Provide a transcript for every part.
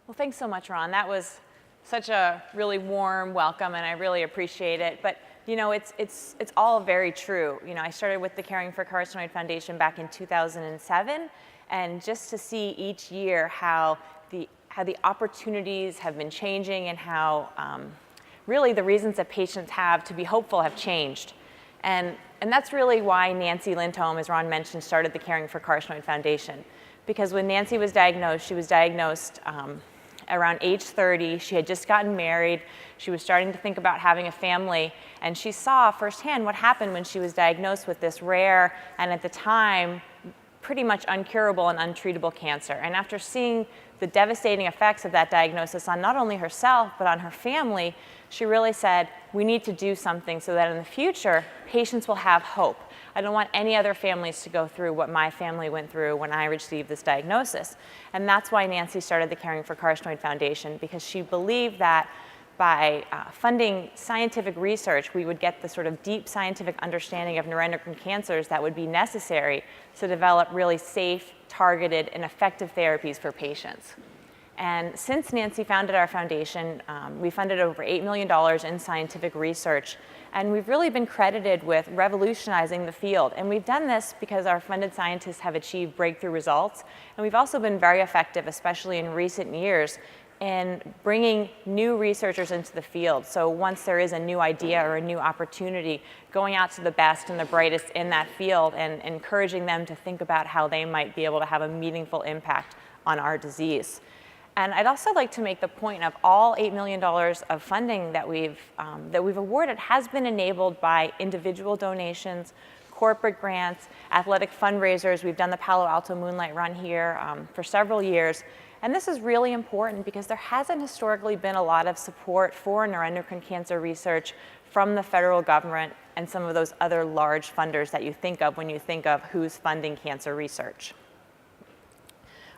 Well, thanks so much, Ron. That was such a really warm welcome, and I really appreciate it. But you know, it's all very true. You know, I started with the Caring for Carcinoid Foundation back in 2007, and just to see each year how the opportunities have been changing and how really the reasons that patients have to be hopeful have changed. And that's really why Nancy Lindholm, as Ron mentioned, started the Caring for Carcinoid Foundation. Because when Nancy was diagnosed, she was diagnosed around age 30. She had just gotten married. She was starting to think about having a family. And she saw firsthand what happened when she was diagnosed with this rare and at the time pretty much uncurable and untreatable cancer. And after seeing the devastating effects of that diagnosis on not only herself but on her family, she really said, we need to do something so that in the future, patients will have hope. I don't want any other families to go through what my family went through when I received this diagnosis. And that's why Nancy started the Caring for Carcinoid Foundation, because she believed that by funding scientific research, we would get the sort of deep scientific understanding of neuroendocrine cancers that would be necessary to develop really safe, targeted, and effective therapies for patients. And since Nancy founded our foundation, we funded over $8 million in scientific research. And we've really been credited with revolutionizing the field. And we've done this because our funded scientists have achieved breakthrough results. And we've also been very effective, especially in recent years, in bringing new researchers into the field. So once there is a new idea or a new opportunity, going out to the best and the brightest in that field and encouraging them to think about how they might be able to have a meaningful impact on our disease. And I'd also like to make the point of all $8 million of funding that we've awarded has been enabled by individual donations, corporate grants, athletic fundraisers. We've done the Palo Alto Moonlight Run here for several years. And this is really important because there hasn't historically been a lot of support for neuroendocrine cancer research from the federal government and some of those other large funders that you think of when you think of who's funding cancer research.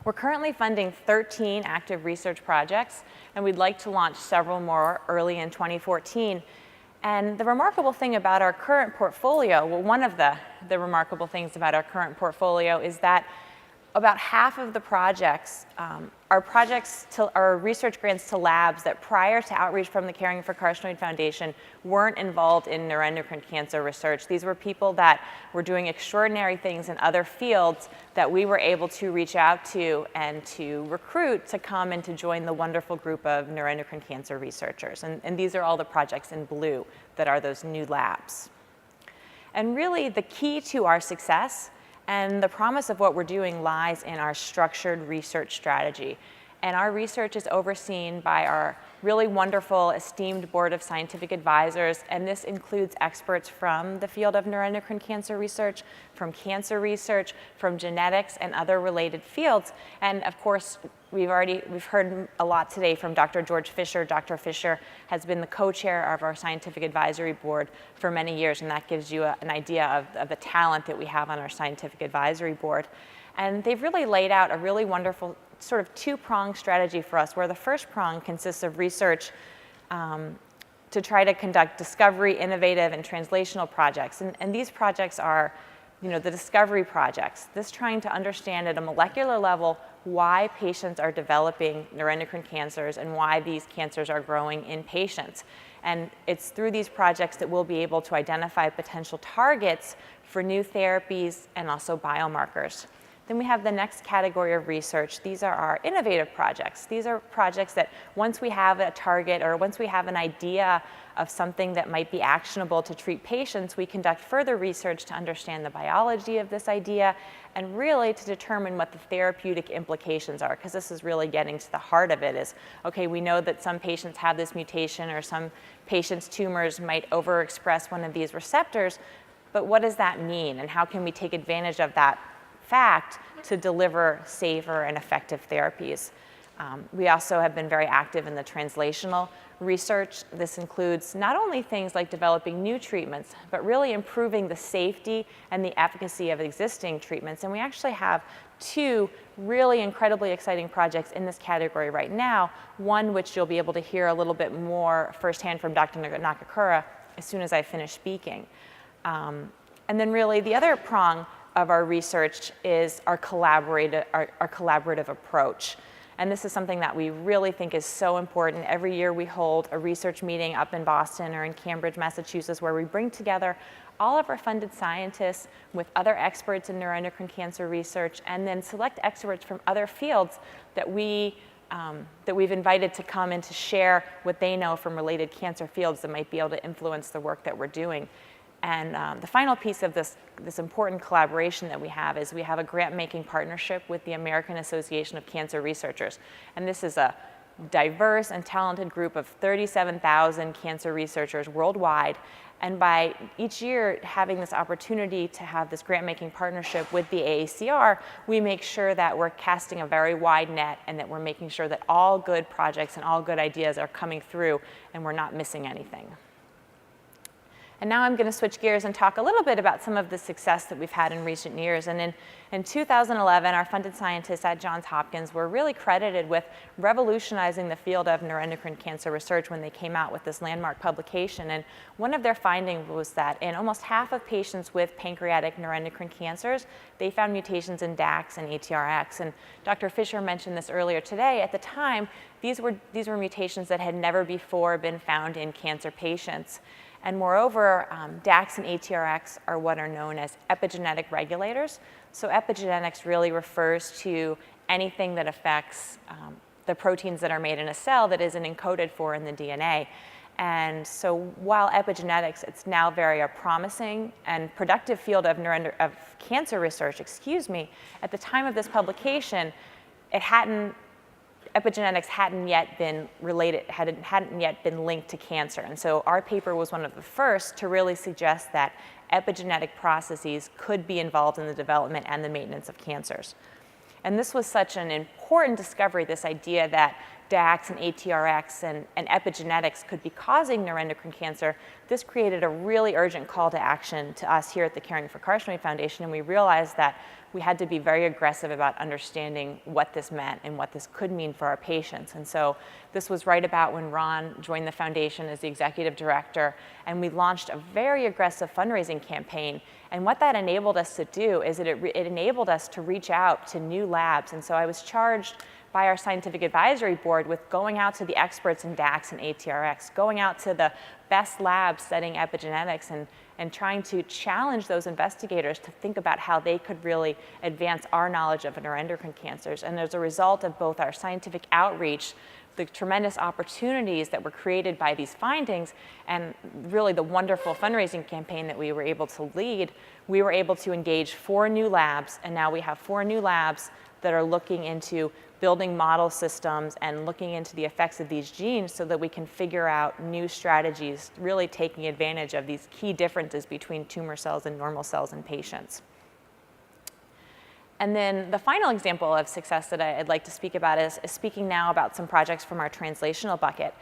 We're currently funding 13 active research projects, and we'd like to launch several more early in 2014. And the remarkable thing about our current portfolio, well, one of the remarkable things about our current portfolio is that about half of the projects are research grants to labs that prior to outreach from the Caring for Carcinoid Foundation weren't involved in neuroendocrine cancer research. These were people that were doing extraordinary things in other fields that we were able to reach out to and to recruit to come and to join the wonderful group of neuroendocrine cancer researchers. And these are all the projects in blue that are those new labs. And really the key to our success and the promise of what we're doing lies in our structured research strategy. And our research is overseen by our really wonderful, esteemed board of scientific advisors. And this includes experts from the field of neuroendocrine cancer research, from genetics and other related fields. And of course, we've heard a lot today from Dr. George Fisher. Dr. Fisher has been the co-chair of our scientific advisory board for many years, and that gives you an idea of the talent that we have on our scientific advisory board. And they've really laid out a really wonderful sort of two-pronged strategy for us, where the first prong consists of research to try to conduct discovery, innovative, and translational projects. And these projects are, the discovery projects. This trying to understand at a molecular level why patients are developing neuroendocrine cancers and why these cancers are growing in patients. And it's through these projects that we'll be able to identify potential targets for new therapies and also biomarkers. Then we have the next category of research. These are our innovative projects. These are projects that once we have a target or once we have an idea of something that might be actionable to treat patients, we conduct further research to understand the biology of this idea and really to determine what the therapeutic implications are, because this is really getting to the heart of it is, okay, we know that some patients have this mutation or some patients' tumors might overexpress one of these receptors, but what does that mean and how can we take advantage of that fact to deliver safer and effective therapies? We also have been very active in the translational research. This includes not only things like developing new treatments, but really improving the safety and the efficacy of existing treatments. And we actually have two really incredibly exciting projects in this category right now, one which you'll be able to hear a little bit more firsthand from Dr. Nakakura as soon as I finish speaking. And then really the other prong of our research is our collaborative approach. And this is something that we really think is so important. Every year we hold a research meeting up in Boston or in Cambridge, Massachusetts, where we bring together all of our funded scientists with other experts in neuroendocrine cancer research, and then select experts from other fields that we've invited to come and to share what they know from related cancer fields that might be able to influence the work that we're doing. And the final piece of this important collaboration that we have is we have a grant-making partnership with the American Association of Cancer Researchers. And this is a diverse and talented group of 37,000 cancer researchers worldwide. And by each year having this opportunity to have this grant-making partnership with the AACR, we make sure that we're casting a very wide net and that we're making sure that all good projects and all good ideas are coming through and we're not missing anything. And now I'm going to switch gears and talk a little bit about some of the success that we've had in recent years. And in 2011, our funded scientists at Johns Hopkins were really credited with revolutionizing the field of neuroendocrine cancer research when they came out with this landmark publication. And one of their findings was that in almost half of patients with pancreatic neuroendocrine cancers, they found mutations in DAX and ATRX. And Dr. Fisher mentioned this earlier today. At the time, these were mutations that had never before been found in cancer patients. And moreover, DAX and ATRX are what are known as epigenetic regulators. So epigenetics really refers to anything that affects the proteins that are made in a cell that isn't encoded for in the DNA. And so while epigenetics, it's now very promising and productive field of cancer research, at the time of this publication, epigenetics hadn't yet been related, hadn't yet been linked to cancer. And so our paper was one of the first to really suggest that epigenetic processes could be involved in the development and the maintenance of cancers. And this was such an important discovery, this idea that DAX and ATRX and epigenetics could be causing neuroendocrine cancer. This created a really urgent call to action to us here at the Caring for Carcinoid Foundation, and we realized that we had to be very aggressive about understanding what this meant and what this could mean for our patients. And so this was right about when Ron joined the foundation as the executive director, and we launched a very aggressive fundraising campaign. And what that enabled us to do is it enabled us to reach out to new labs. And so I was charged by our scientific advisory board with going out to the experts in DAX and ATRX, going out to the best labs studying epigenetics and trying to challenge those investigators to think about how they could really advance our knowledge of neuroendocrine cancers. And as a result of both our scientific outreach, the tremendous opportunities that were created by these findings, and really the wonderful fundraising campaign that we were able to lead, we were able to engage 4 new labs, and now we have 4 new labs that are looking into building model systems and looking into the effects of these genes so that we can figure out new strategies, really taking advantage of these key differences between tumor cells and normal cells in patients. And then the final example of success that I'd like to speak about is speaking now about some projects from our translational bucket.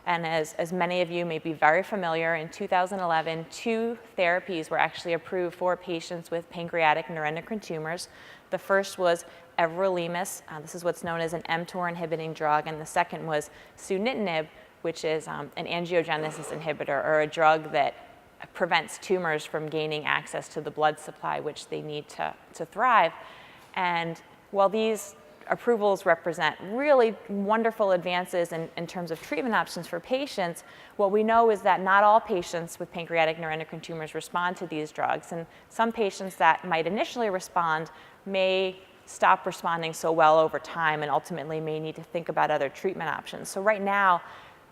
And as many of you may be very familiar, in 2011, 2 therapies were actually approved for patients with pancreatic neuroendocrine tumors. The first was everolimus. This is what's known as an mTOR inhibiting drug. And the second was sunitinib, which is an angiogenesis inhibitor, or a drug that prevents tumors from gaining access to the blood supply, which they need to thrive. And while these approvals represent really wonderful advances in terms of treatment options for patients, what we know is that not all patients with pancreatic neuroendocrine tumors respond to these drugs. And some patients that might initially respond may stop responding so well over time and ultimately may need to think about other treatment options. So right now,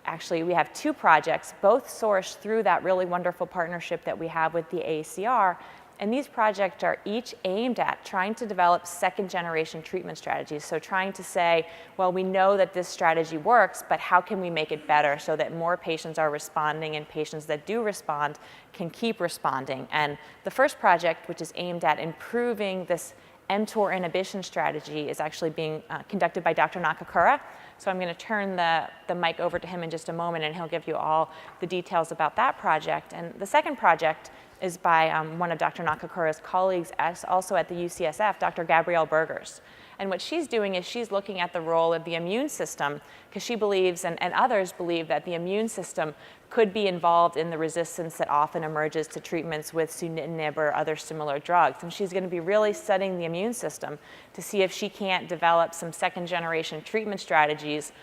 actually, we have 2 projects, both sourced through that really wonderful partnership that we have with the AACR. And these projects are each aimed at trying to develop second-generation treatment strategies. So trying to say, well, we know that this strategy works, but how can we make it better so that more patients are responding and patients that do respond can keep responding? And the first project, which is aimed at improving this mTOR inhibition strategy, is actually being conducted by Dr. Nakakura. So I'm going to turn the mic over to him in just a moment, and he'll give you all the details about that project. And the second project is by one of Dr. Nakakura's colleagues, also at the UCSF, Dr. Gabrielle Burgers. And what she's doing is she's looking at the role of the immune system, because she believes, and others believe, that the immune system could be involved in the resistance that often emerges to treatments with sunitinib or other similar drugs. And she's going to be really studying the immune system to see if she can't develop some second-generation treatment strategies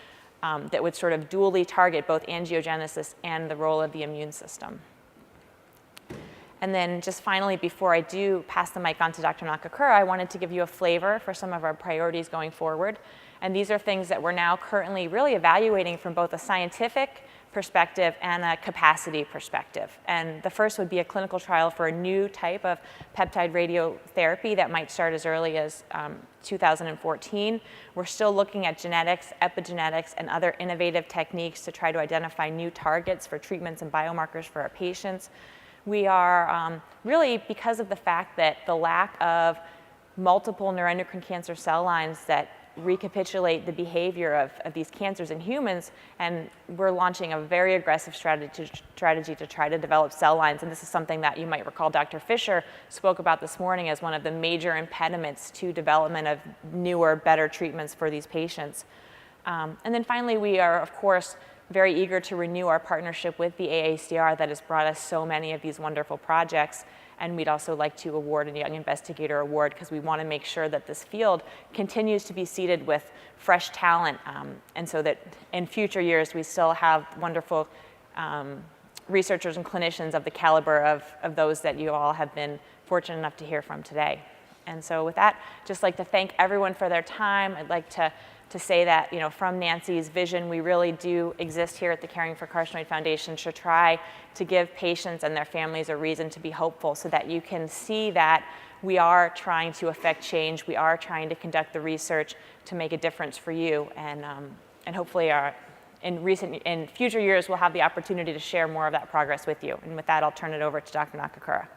that would sort of dually target both angiogenesis and the role of the immune system. And then just finally, before I do pass the mic on to Dr. Nakakura, I wanted to give you a flavor for some of our priorities going forward. And these are things that we're now currently really evaluating from both a scientific perspective and a capacity perspective. And the first would be a clinical trial for a new type of peptide radiotherapy that might start as early as 2014. We're still looking at genetics, epigenetics, and other innovative techniques to try to identify new targets for treatments and biomarkers for our patients. We are really, because of the fact that the lack of multiple neuroendocrine cancer cell lines that recapitulate the behavior of these cancers in humans, and we're launching a very aggressive strategy to try to develop cell lines. And this is something that you might recall Dr. Fisher spoke about this morning as one of the major impediments to development of newer, better treatments for these patients. And then finally, we are, of course, very eager to renew our partnership with the AACR that has brought us so many of these wonderful projects. And we'd also like to award a Young Investigator Award, because we want to make sure that this field continues to be seeded with fresh talent, and so that in future years we still have wonderful researchers and clinicians of the caliber of those that you all have been fortunate enough to hear from today. And so with that, just like to thank everyone for their time. I'd like to say that, you know, from Nancy's vision, we really do exist here at the Caring for Carcinoid Foundation to try to give patients and their families a reason to be hopeful, so that you can see that we are trying to affect change. We are trying to conduct the research to make a difference for you. And hopefully in future years, we'll have the opportunity to share more of that progress with you. And with that, I'll turn it over to Dr. Nakakura.